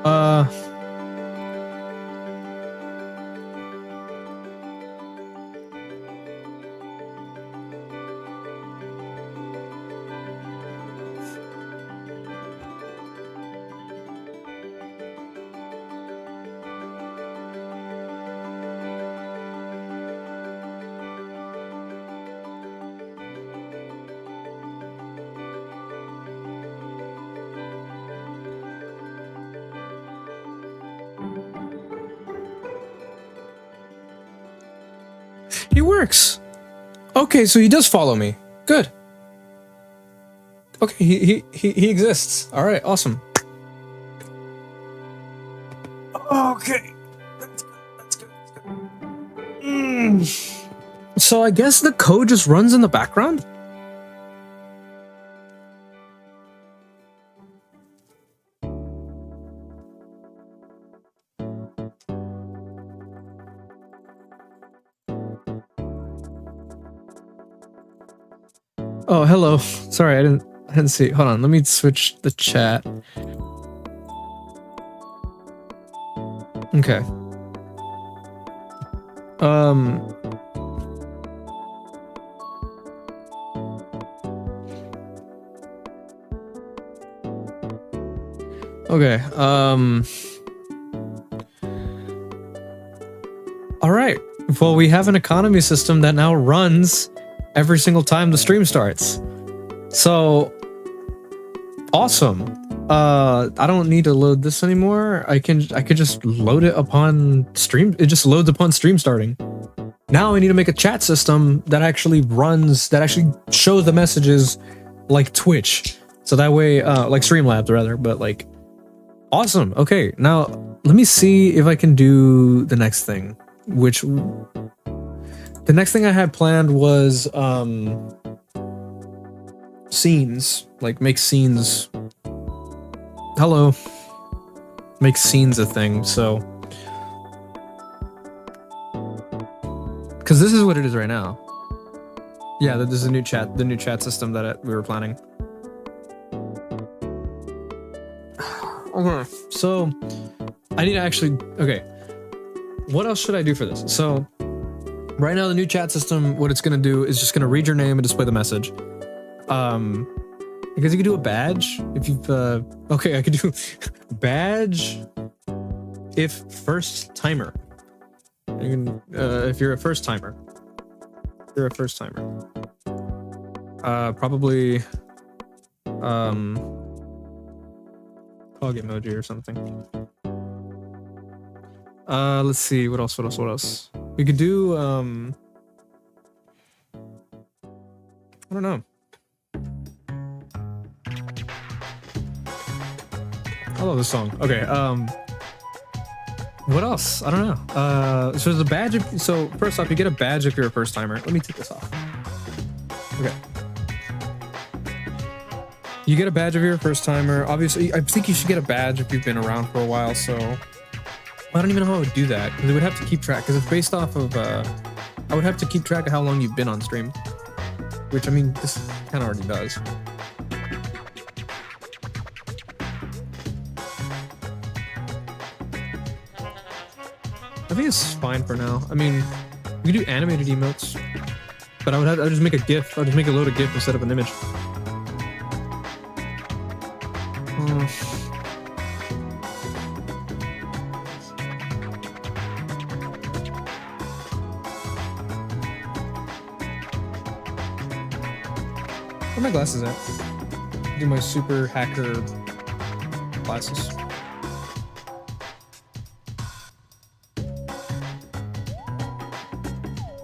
Uh, he works. Okay, so he does follow me. Good. Okay, he exists. All right, awesome. Okay, that's good. That's good. So I guess the code just runs in the background. Oh, hello. Sorry, I didn't see. Hold on, let me switch the chat. Okay. Okay. All right. Well, we have an economy system that now runs every single time the stream starts. So awesome. I don't need to load this anymore. I could just load it upon stream. It just loads upon stream starting. Now I need to make a chat system that actually runs, that actually shows the messages like Twitch. So that way, like Streamlabs rather, but like, awesome. Okay, now let me see if I can do the next thing, which the next thing I had planned was, scenes, like make scenes. Hello. Make scenes a thing, so. Because this is what it is right now. Yeah, this is a new chat, the new chat system that we were planning. Okay, so I need to actually, okay. What else should I do for this? So right now the new chat system, what it's gonna do is just gonna read your name and display the message. Because you could do a badge if you've, okay, I could do badge if first timer. You can, if you're a first timer. You're a first timer. Probably, hug emoji or something. Let's see, what else? We could do, I don't know. I love this song. Okay, what else? I don't know. So there's a badge. So first off, you get a badge if you're a first timer. Let me take this off. Okay. You get a badge if you're a first timer. Obviously, I think you should get a badge if you've been around for a while. So I don't even know how I would do that because it would have to keep track because it's based off of. I would have to keep track of how long you've been on stream, which I mean, this kind of already does. I think it's fine for now. I mean, we could do animated emotes, but I'd just make a GIF. I'd just make a load of GIF instead of an image. Where are my glasses at? Do my super hacker glasses.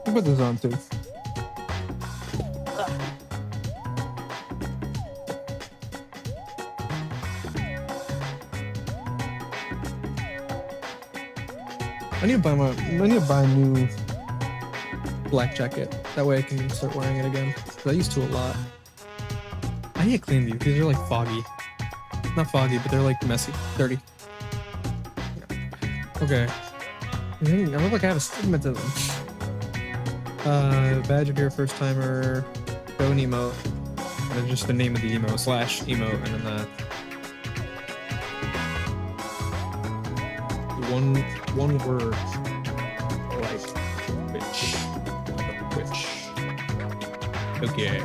I'll put this on too. I need to buy a new black jacket. That way I can start wearing it again. Cause I used to a lot. I need to clean these because they're like foggy. Not foggy, but they're like messy, dirty. Okay. I look like I have a stigma to them. Badge if you're a first timer, go and emote. And then just the name of the emo / emote, and then one word like which. Okay.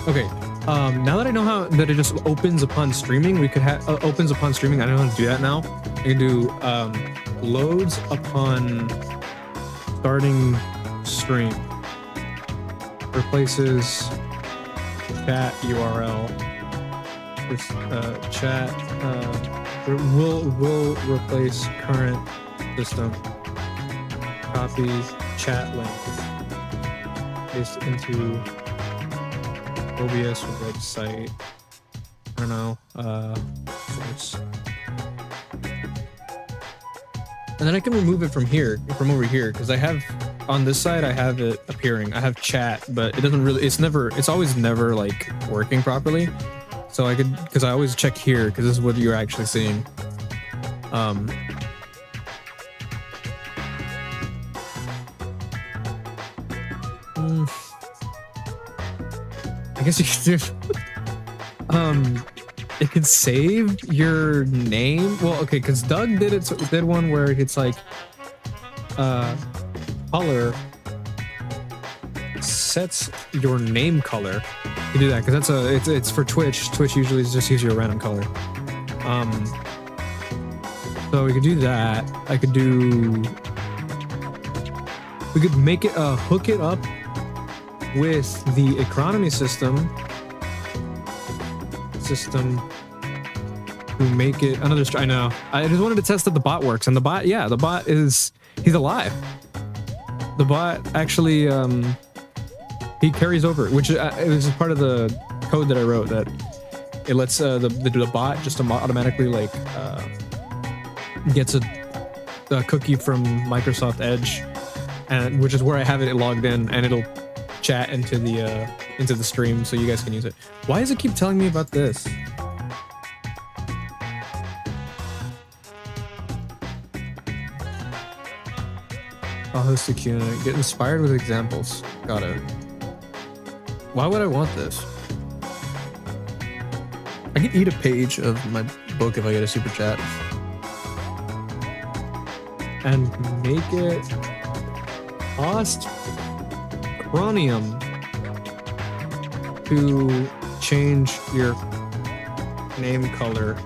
Okay. Now that I know how that it just opens upon streaming, we could have opens upon streaming. I know how to do that now. I can do loads upon starting stream. Replaces chat URL. This chat will replace current system. Copy chat link. Paste into OBS website. I don't know. And then I can remove it from here, from over here, because I have on this side I have it appearing. I have chat, but it doesn't really. It's always never like working properly. So I could, because I always check here, because this is what you're actually seeing. I guess you could do. It could save your name. Well, okay, because Doug did one where it's like, color sets your name color. You do that because it's for Twitch. Twitch usually just gives you a random color. So we could do that. We could make it hook it up with the economy system to make it another. I know. I just wanted to test that the bot works, and the bot he's alive. The bot actually he carries over, which it was part of the code that I wrote, that it lets the bot just automatically like gets a cookie from Microsoft Edge, and which is where I have it logged in, and it'll chat into the stream so you guys can use it. Why does it keep telling me about this? I'll host a Q&A. Get inspired with examples. Got it. Why would I want this? I could eat a page of my book if I get a super chat. And make it cost Cronium to change your name color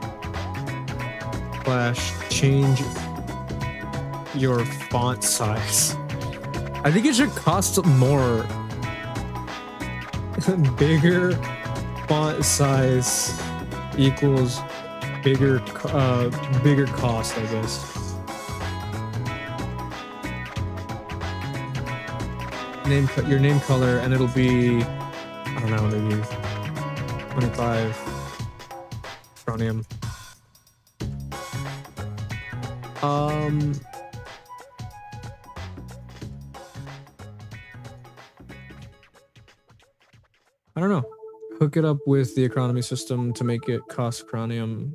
/ change your font size. I think it should cost more. Bigger font size equals bigger cost, I guess. Your name color, and it'll be, I don't know, maybe 25 Cronium. I don't know. Hook it up with the economy system to make it cost Cronium.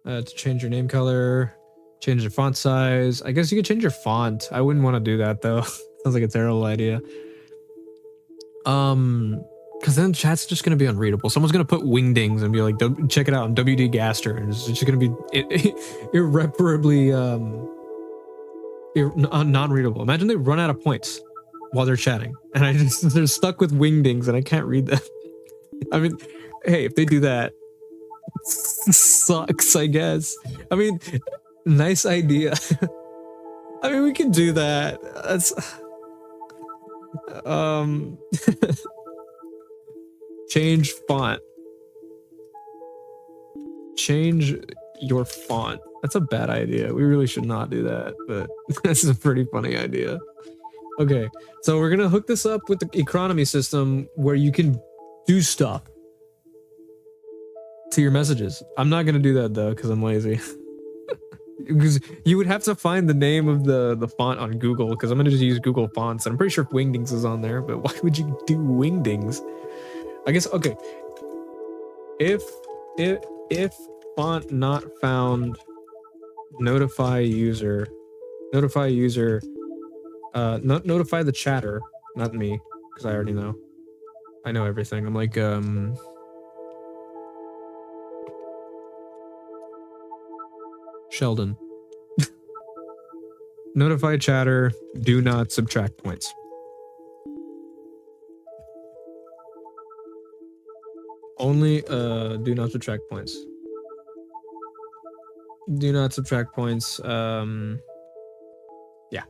To change your name color, change your font size. I guess you could change your font. I wouldn't want to do that though. Sounds like a terrible idea. Because then chat's just gonna be unreadable. Someone's gonna put wingdings and be like, check it out on WD Gaster, and it's just gonna be irreparably non-readable. Imagine they run out of points while they're chatting, and they're stuck with wingdings, and I can't read them. I mean, hey, if they do that, sucks, I guess. I mean, nice idea. I mean, we can do that. That's change font. Change your font. That's a bad idea. We really should not do that, but this is a pretty funny idea. Okay, so we're gonna hook this up with the economy system where you can do stuff to your messages. I'm not gonna do that though because I'm lazy. Because you would have to find the name of the font on Google, because I'm gonna just use Google Fonts, and I'm pretty sure Wingdings is on there. But why would you do Wingdings? I guess okay. If font not found, notify user. Notify the chatter, not me, because I already know. I know everything. I'm like, Sheldon. Notify chatter. Do not subtract points. Only do not subtract points. Do not subtract points. Yeah.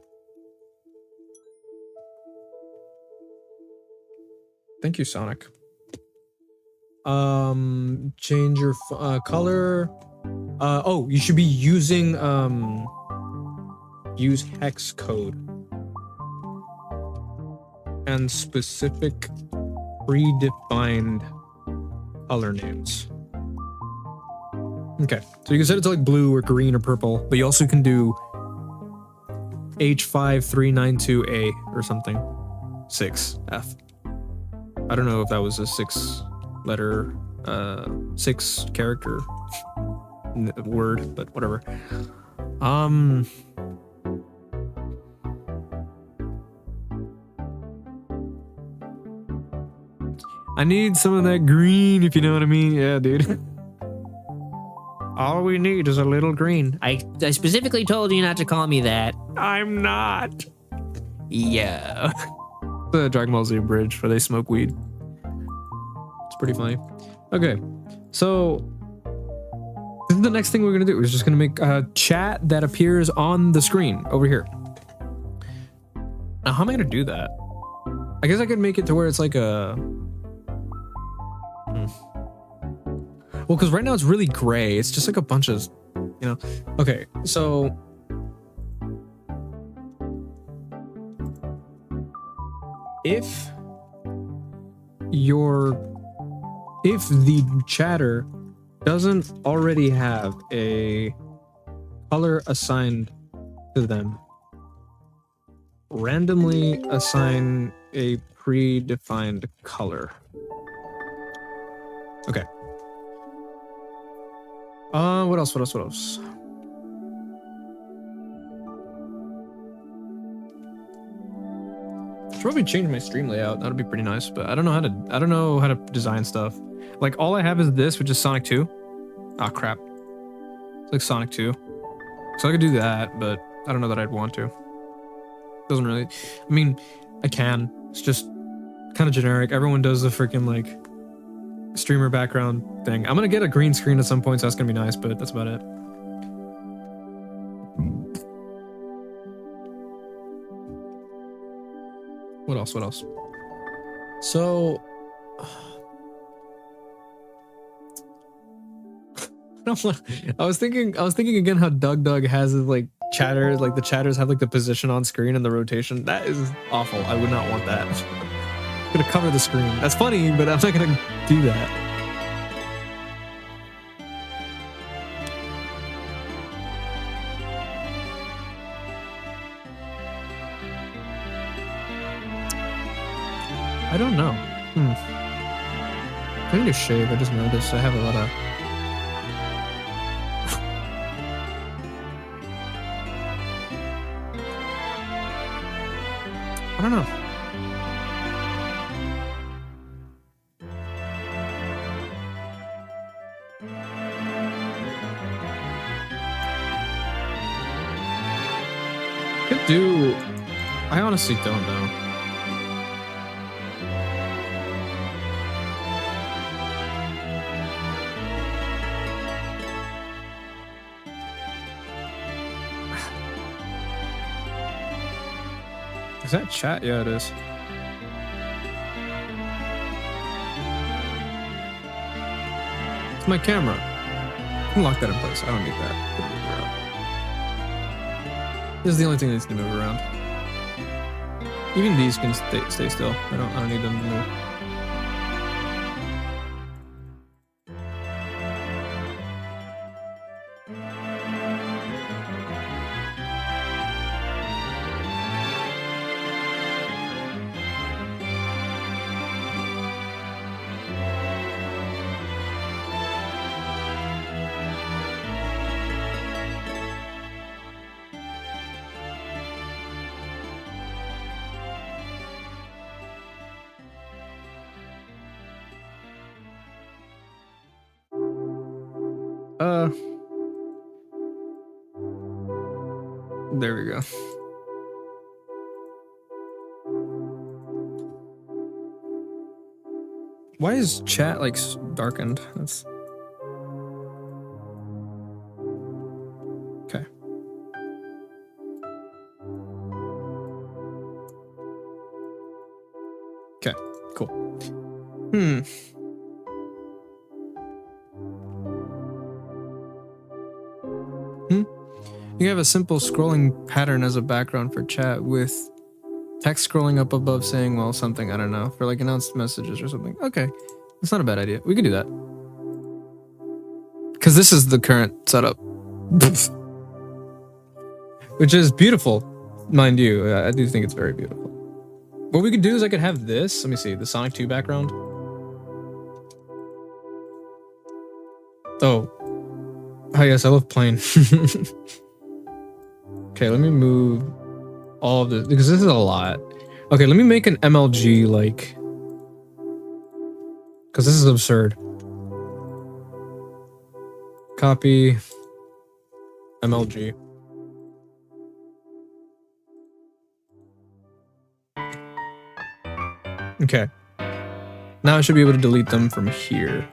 Thank you, Sonic. Change your color. Oh, you should be using use hex code and specific predefined color names. Okay, so you can set it to like blue or green or purple, but you also can do H5392A or something. 6F. I don't know if that was a 6-letter, 6-character word, but whatever. I need some of that green, if you know what I mean. Yeah, dude. All we need is a little green. I specifically told you not to call me that. I'm not. Yeah. The Dragon Ball Z bridge where they smoke weed. It's pretty funny. Okay, so this is the next thing we're gonna do. We're just gonna make a chat that appears on the screen over here. Now, how am I gonna do that? I guess I could make it to where it's like a... Well, because right now it's really gray. It's just like a bunch of, you know. Okay, so if the chatter doesn't already have a color assigned to them, randomly assign a predefined color. Okay. What else? Should probably change my stream layout. That'd be pretty nice, but I don't know how to design stuff. Like, all I have is this, which is Sonic 2. Ah, crap. It's like Sonic 2. So I could do that, but I don't know that I'd want to. Doesn't really... I mean, I can. It's just kind of generic. Everyone does the freaking, like, streamer background thing. I'm gonna get a green screen at some point, so that's gonna be nice, but that's about it. What else? So... I was thinking again how Doug has his, like, chatter, like the chatters have like the position on screen and the rotation. That is awful. I would not want that. I'm gonna cover the screen. That's funny, but I'm not gonna do that. I don't know. I need to shave. I just noticed I have a lot of... I don't know. Could do... I honestly don't know. Is that chat? Yeah, it is. It's my camera. I can lock that in place. I don't need that. Move around. This is the only thing that needs to move around. Even these can stay still. I don't need them to move. There we go. Why is chat like darkened? That's okay. Okay, cool. You have a simple scrolling pattern as a background for chat with text scrolling up above saying, well, something, I don't know, for like announced messages or something. Okay, that's not a bad idea. We could do that. Because this is the current setup. Which is beautiful, mind you. I do think it's very beautiful. What we could do is I could have this. Let me see, the Sonic 2 background. Oh. Oh yes, I love playing. Okay, let me move all of this because this is a lot. Okay, let me make an MLG like, because this is absurd. Copy MLG. Okay. Now I should be able to delete them from here.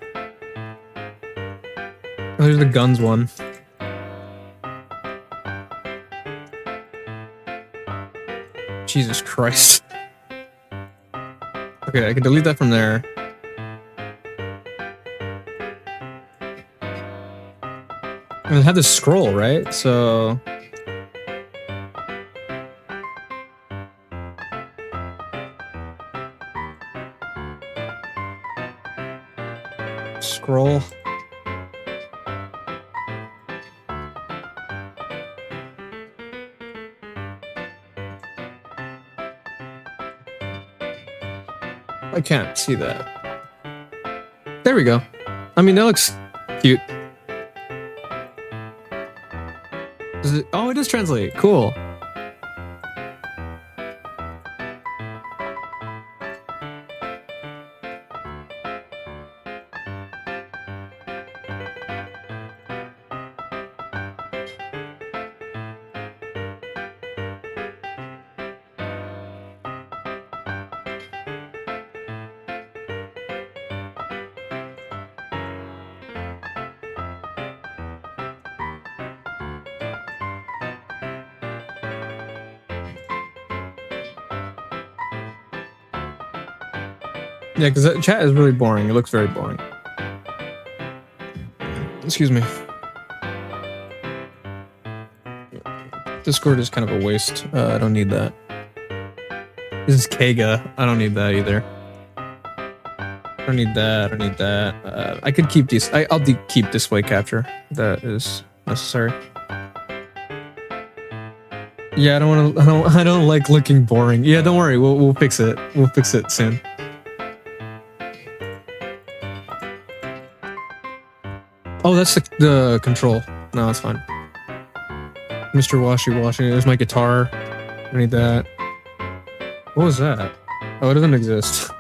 Oh, there's the guns one. Jesus Christ. Okay, I can delete that from there. And it had to scroll, right? So... Scroll. I can't see that. There we go. I mean, that looks cute. Does it? Oh, it does translate. Cool. Yeah, because that chat is really boring. It looks very boring. Excuse me. Discord is kind of a waste. I don't need that. This is Kega. I don't need that either. I don't need that. I don't need that. I could keep these. I'll keep display capture. That is necessary. Yeah, I don't want to. I don't like looking boring. Yeah, don't worry. We'll fix it. We'll fix it soon. Oh, that's the control. No, that's fine. Mr. Washy Washy. There's my guitar. I need that. What was that? Oh, it doesn't exist.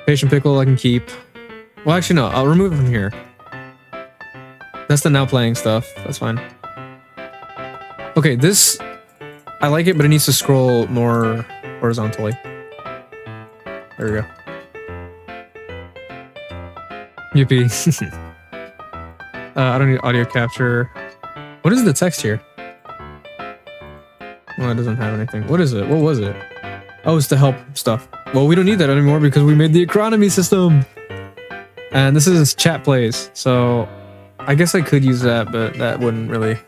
Patient Pickle I can keep. Well, actually, no. I'll remove it from here. That's the now playing stuff. That's fine. Okay, this... I like it, but it needs to scroll more horizontally. There we go. Yippee. I don't need audio capture. What is the text here? Well, it doesn't have anything. What is it? What was it? Oh, it's the help stuff. Well, we don't need that anymore because we made the economy system. And this is chat plays. So I guess I could use that, but that wouldn't really...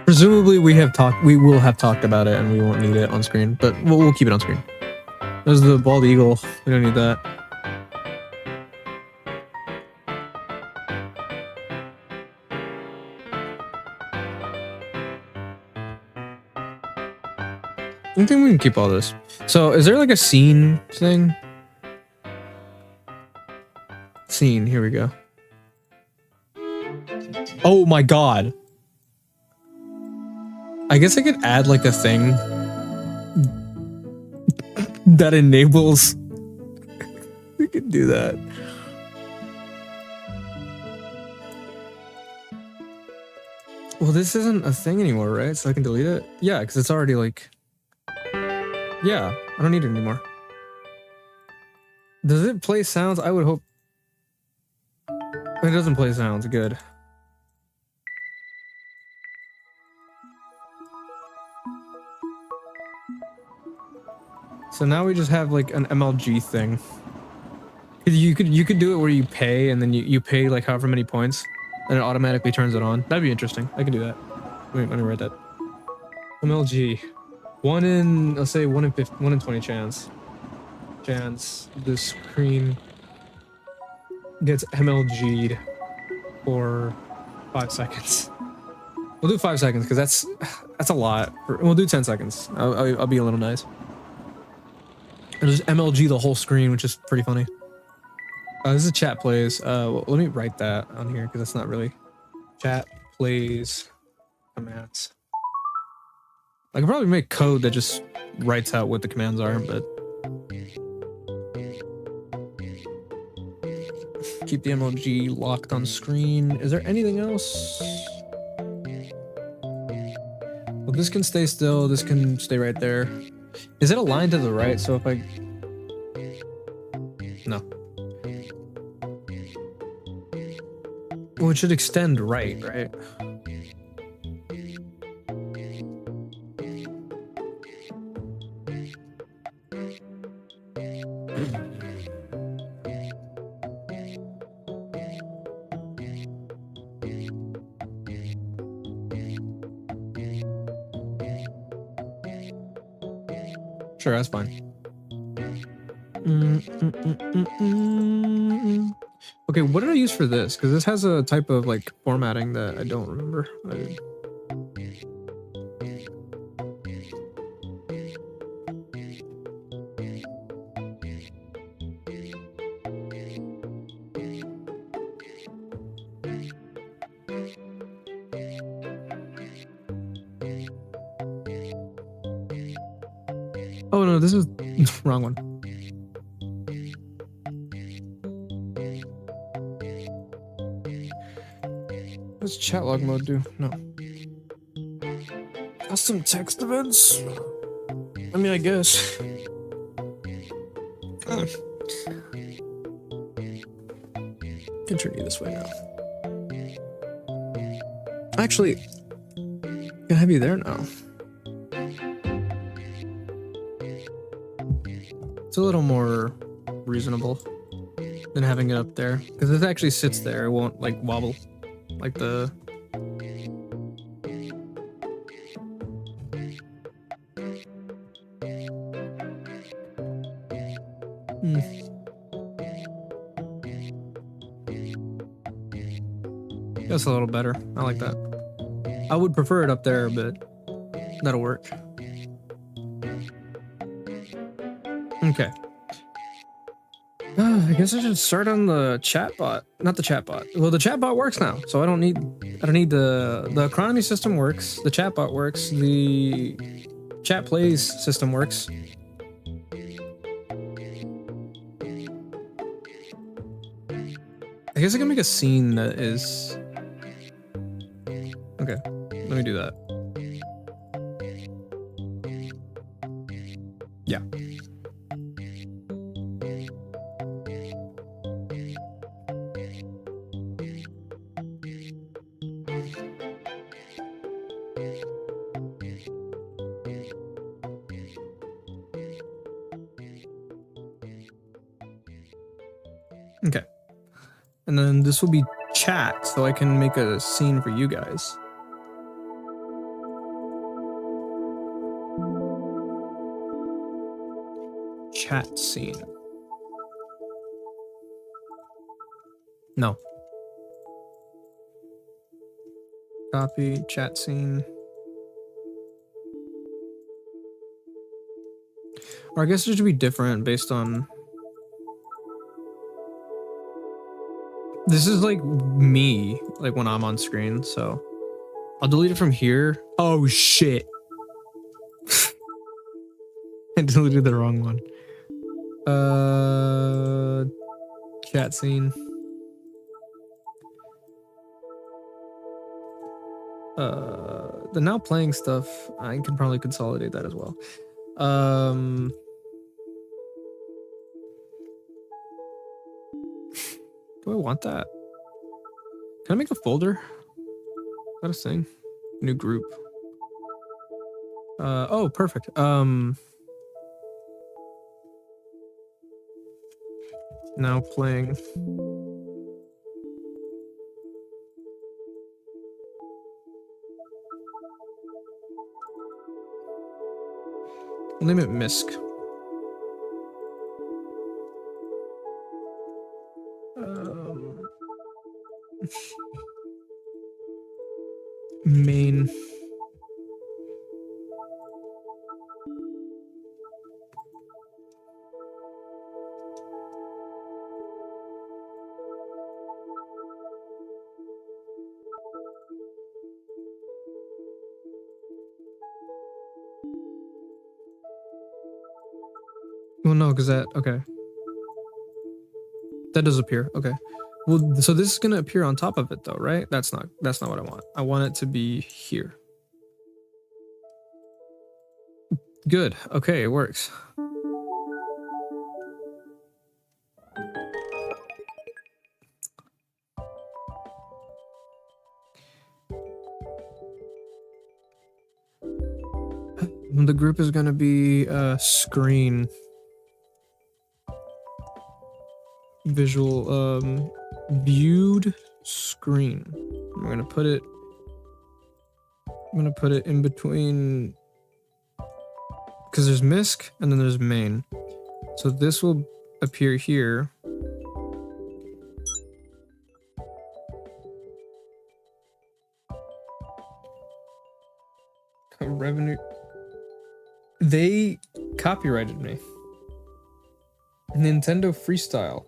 Presumably we will have talked about it and we won't need it on screen, but we'll keep it on screen. There's the bald eagle. We don't need that. I think we can keep all this. So, is there like a scene thing? Scene, here we go. Oh my god. I guess I could add like a thing that enables... We could do that. Well, this isn't a thing anymore, right? So I can delete it? Yeah, because it's already like... Yeah, I don't need it anymore. Does it play sounds? I would hope... It doesn't play sounds. Good. So now we just have like an MLG thing. You could do it where you pay and then you pay like however many points and it automatically turns it on. That'd be interesting. I can do that. Wait, let me write that. MLG. Let's say 1 in 20 chance. The screen gets MLG'd for 5 seconds. We'll do 5 seconds because that's a lot. We'll do 10 seconds. I'll be a little nice. It'll just MLG the whole screen, which is pretty funny. This is chat plays. Well, let me write that on here because that's not really chat plays commands. I could probably make code that just writes out what the commands are, but keep the MLG locked on screen. Is there anything else? Well, this can stay still. This can stay right there. Is it aligned to the right? So if I... No. Well, it should extend right? Sure, that's fine. Okay, what did I use for this? Because this has a type of like formatting that I don't remember. Oh no, this is wrong one. What's chat log mode do? No. Custom text events? I mean, I guess. Can turn you this way now. Actually, can I have you there now? It's a little more reasonable than having it up there. Because if it actually sits there, it won't like wobble like the... That's a little better. I like that. I would prefer it up there, but that'll work. Okay. I guess I should start on the chatbot. Not the chatbot. Well, the chatbot works now, so I don't need the economy system works. The chatbot works. The chat plays system works. I guess I can make a scene that is... Okay, let me do that. Yeah. Okay. And then this will be chat, so I can make a scene for you guys. Chat scene. No. Copy, chat scene. Or I guess it should be different based on... This is like me, like when I'm on screen, so I'll delete it from here. Oh shit. I deleted the wrong one. Chat scene. The now playing stuff, I can probably consolidate that as well. Do I want that? Can I make a folder? Is that a thing? New group. Oh, perfect. Now playing. I'll name it Misk. Main. Well, no, because that, okay. That does appear, okay. Well, so this is gonna appear on top of it though, right? That's not what I want. I want it to be here. Good, okay, it works. The group is gonna be screen. Visual, viewed screen. I'm gonna put it in between, because there's Misk and then there's main. So this will appear here. Revenue. They copyrighted me. Nintendo Freestyle.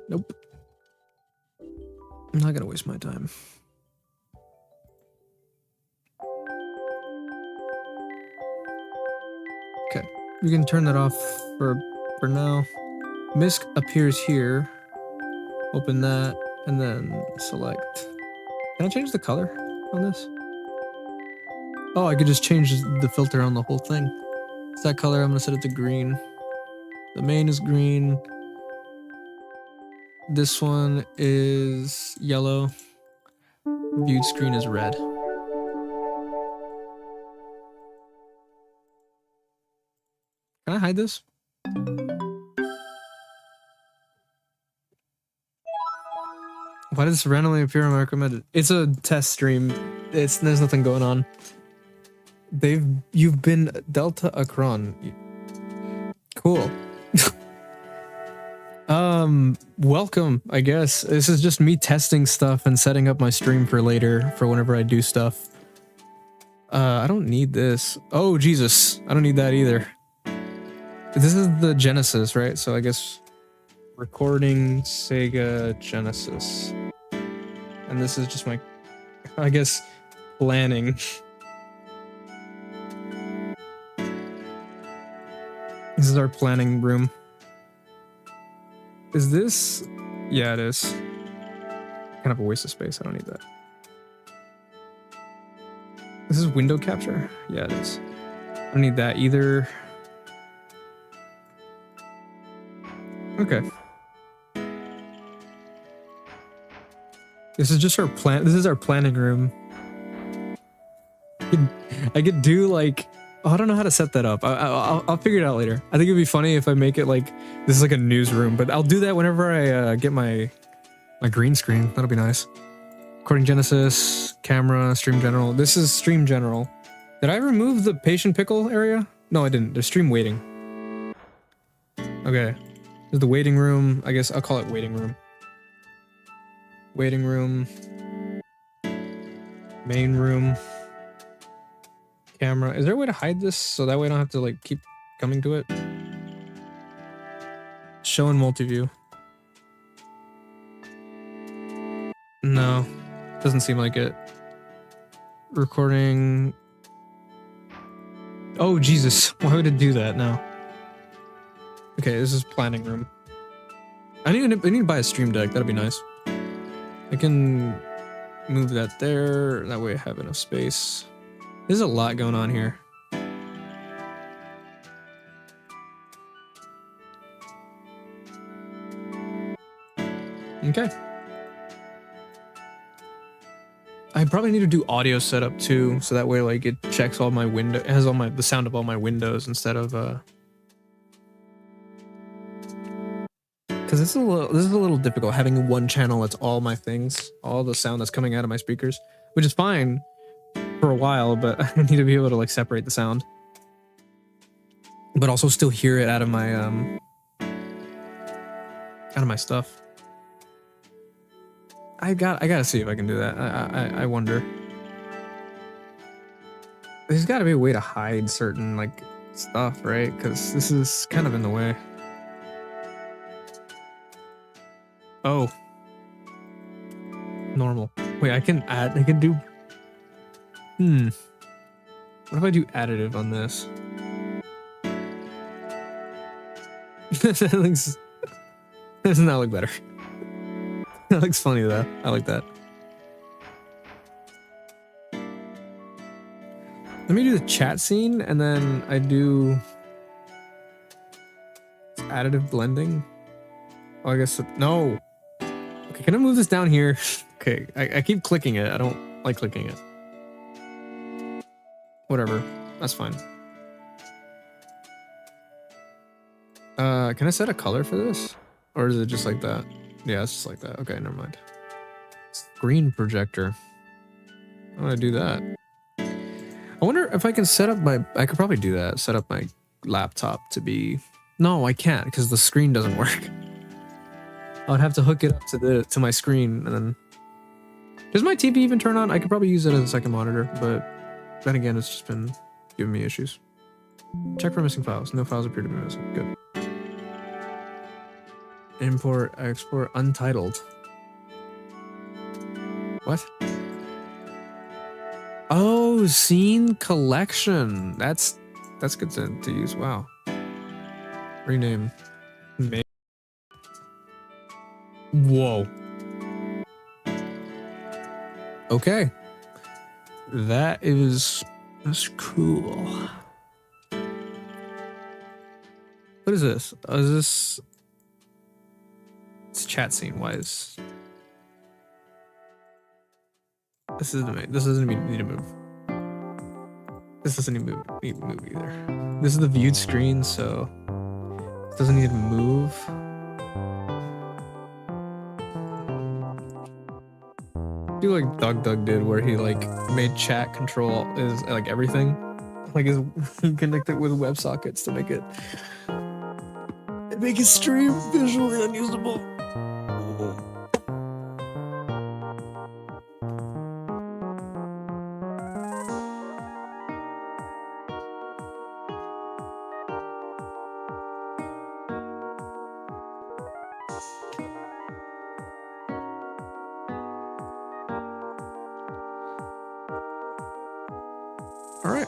Nope. I'm not gonna waste my time. Okay, we can turn that off for now. Misk appears here. Open that and then select. Can I change the color on this? Oh, I could just change the filter on the whole thing. It's that color. I'm gonna set it to green. The main is green. This one is yellow. Viewed screen is red. Can I hide this? Why does this randomly appear on my recommended? It's a test stream. There's nothing going on. You've been Delta Akron. Cool. Welcome, I guess. This is just me testing stuff and setting up my stream for later, for whenever I do stuff. I don't need this. Oh, Jesus. I don't need that either. This is the Genesis, right? So I guess recording Sega Genesis. And this is just my, I guess, planning. This is our planning room. Is this? Yeah, it is. Kind of a waste of space. I don't need that. This is window capture? Yeah, it is. I don't need that either. Okay. This is just our plan. This is our planning room. I could do like, oh, I don't know how to set that up. I'll figure it out later. I think it'd be funny if I make it like this is like a newsroom, but I'll do that whenever I get my green screen. That'll be nice. Recording Genesis, camera, stream general. This is stream general. Did I remove the patient pickle area? No, I didn't. There's stream waiting. Okay. There's the waiting room. I guess I'll call it waiting room. Waiting room. Main room. Camera. Is there a way to hide this so that way I don't have to like keep coming to it? Show in multi-view. No. Doesn't seem like it. recording. Oh, Jesus. Why would it do that now? Okay, this is planning room. I need to buy a stream deck. That'd be nice. I can move that there. That way I have enough space. There's a lot going on here. Okay. I probably need to do audio setup too, so that way like it checks all my window, it has all the sound of all my windows instead of because this is a little difficult having one channel that's all my things, all the sound that's coming out of my speakers, which is fine for a while, but I need to be able to like separate the sound, but also still hear it out of my stuff. I gotta see if I can do that. I wonder. There's got to be a way to hide certain like stuff, right? Because this is kind of in the way. Oh, normal. Wait, I can do. What if I do additive on this? Doesn't that look better? That looks funny though. I like that. Let me do the chat scene and then I do additive blending. Oh, I guess no. Okay, can I move this down here? Okay, I keep clicking it. I don't like clicking it. Whatever, that's fine. Can I set a color for this? Or is it just like that? Yeah, it's just like that. Okay, never mind. Screen projector. I'm gonna do that. I wonder if I can set up my... I could probably do that. Set up my laptop to be... No, I can't because the screen doesn't work. I would have to hook it up to my screen and then... Does my TV even turn on? I could probably use it as a second monitor, but then again, it's just been giving me issues. Check for missing files. No files appear to be missing. Good. Import, export, untitled. What? Oh, scene collection. That's good to use. Wow. Rename. Whoa. Okay. That's cool. What is this? Oh, is this... It's chat scene. Why is... This doesn't need to move. This doesn't need to move either. This is the viewed screen, so it doesn't need to move. Do like Doug did, where he like made chat control is like everything. Like he connected with WebSockets to make it stream visually unusable. All right.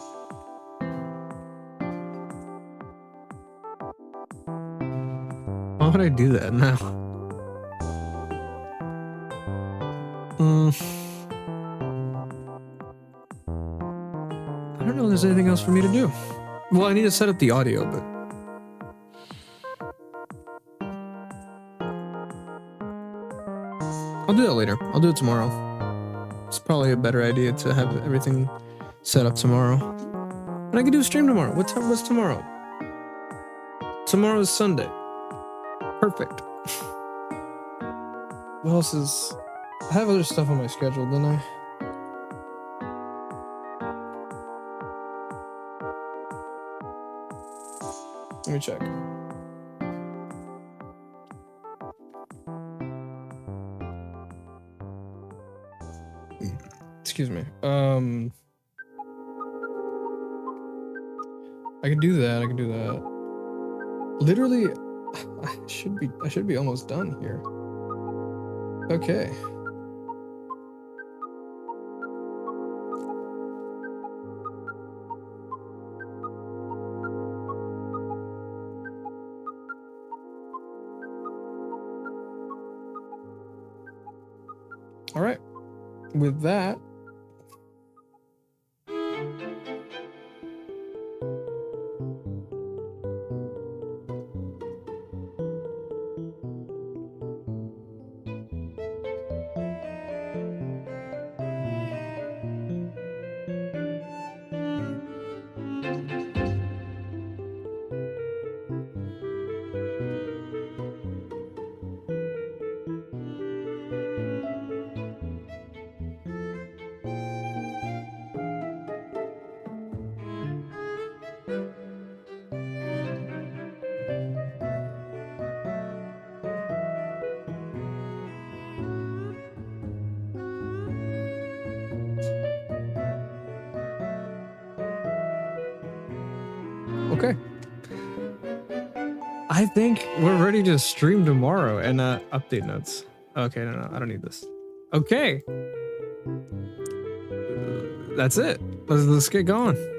Why would I do that now? I don't know if there's anything else for me to do. Well, I need to set up the audio, but... I'll do that later. I'll do it tomorrow. It's probably a better idea to have everything set up tomorrow. And I can do a stream tomorrow. What's tomorrow? Tomorrow is Sunday. Perfect. What else is... I have other stuff on my schedule, don't I? Let me check. Excuse me. I can do that. I can do that. Literally, I should be almost done here. Okay. All right. With that, okay. I think we're ready to stream tomorrow and update notes. Okay, no, I don't need this. Okay. That's it. Let's get going.